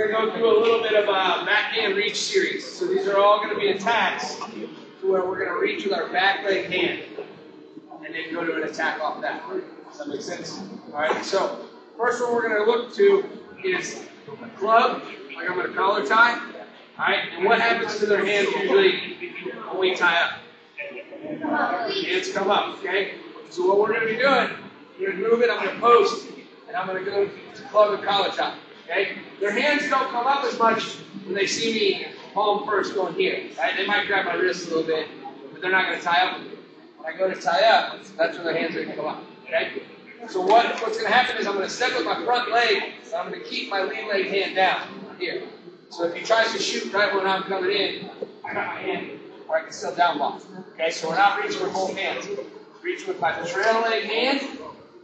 We're going to go through a little bit of a backhand reach series. So these are all going to be attacks to where we're going to reach with our back leg hand and then go to an attack off that. Does that make sense? All right, so first one we're going to look to is a club, like I'm going to collar tie. All right, and what happens to their hands usually when we tie up? Hands come up, okay? So what we're going to be doing, we're going to move it, I'm going to post, and I'm going to go to club and collar tie, okay? Their hands don't come up as much when they see me palm first going here, right? They might grab my wrist a little bit, but they're not going to tie up with me. When I go to tie up, that's when their hands are going to come up, okay? So what's going to happen is I'm going to step with my front leg, and I'm going to keep my lead leg hand down here. So if he tries to shoot right when I'm coming in, I got my hand, or I can still down block. Okay, so we're not reaching with both hands. Reach with my trail leg hand,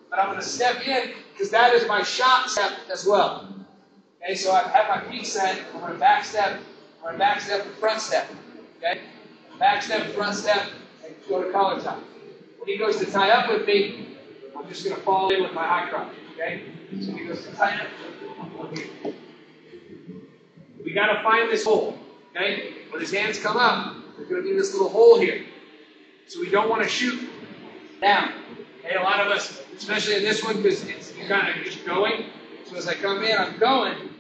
but I'm going to step in because that is my shot step as well. Okay, so I have my feet set. I'm going to back step. I'm going to back step and front step. Okay, back step, front step, and go to collar tie. When he goes to tie up with me, I'm just going to fall in with my high crotch. Okay, so he goes to tie up. We got to find this hole. Okay, when his hands come up, there's going to be this little hole here. So we don't want to shoot down. Okay, a lot of us, especially in this one, because you're kind of just going. So as I come in, I'm going.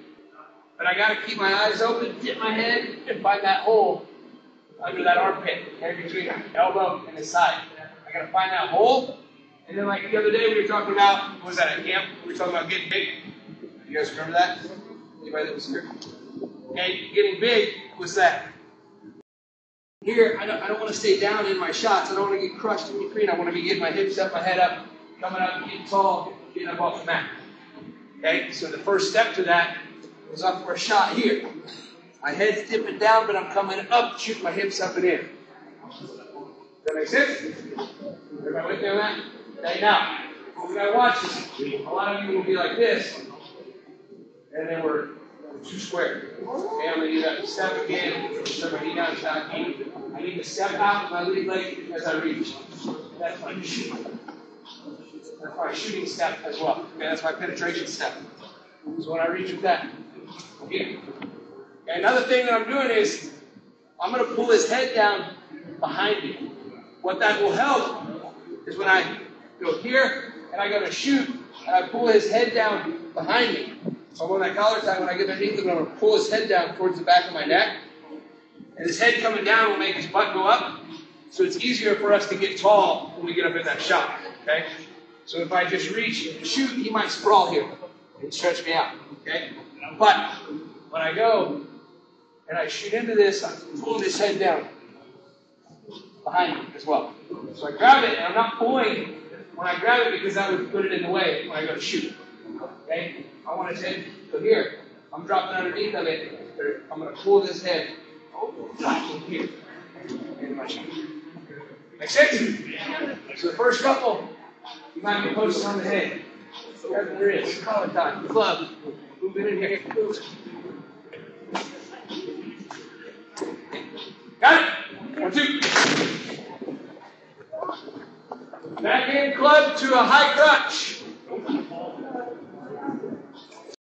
But I got to keep my eyes open, dip my head, and find that hole under that armpit, okay, between the elbow and the side. I got to find that hole. And then like the other day we were talking about, what was that at camp? We were talking about getting big. You guys remember that? Anybody that was here? Okay, getting big was that. Here, I don't want to stay down in my shots. I don't want to get crushed in between. I want to be getting my hips up, my head up, coming up, getting tall, getting up off the mat. Okay, so the first step to that is up for a shot here. My head's dipping down, but I'm coming up, shooting my hips up and in. Does that make sense? Everybody with me on that? Okay, now, what we got to watch is a lot of you will be like this, and then we're too square. Okay, I'm going to do that step again, step my knee down, shot. I need to step out with my lead leg as I reach. That's my shooting. That's my shooting step as well. Okay, that's my penetration step. So when I reach with that, okay. Okay, another thing that I'm doing is I'm going to pull his head down behind me. What that will help is when I go here and I go to shoot and I pull his head down behind me. So on that collar tie, when I get underneath him, I'm going to pull his head down towards the back of my neck. And his head coming down will make his butt go up. So it's easier for us to get tall when we get up in that shot. Okay? So if I just reach and shoot, he might sprawl here and stretch me out. Okay? But when I go and I shoot into this, I'm pulling his head down behind me as well. So I grab it, and I'm not pulling when I grab it because that would put it in the way when I go to shoot. Okay? I want his head to go here. I'm dropping underneath of it. I'm going to pull this head here in my shot. Make sense? So the first couple, you might be posting on the head. Grab the wrist, collar tie, club. Move it in here. Move. Got it? 1, 2. Backhand club to a high crotch.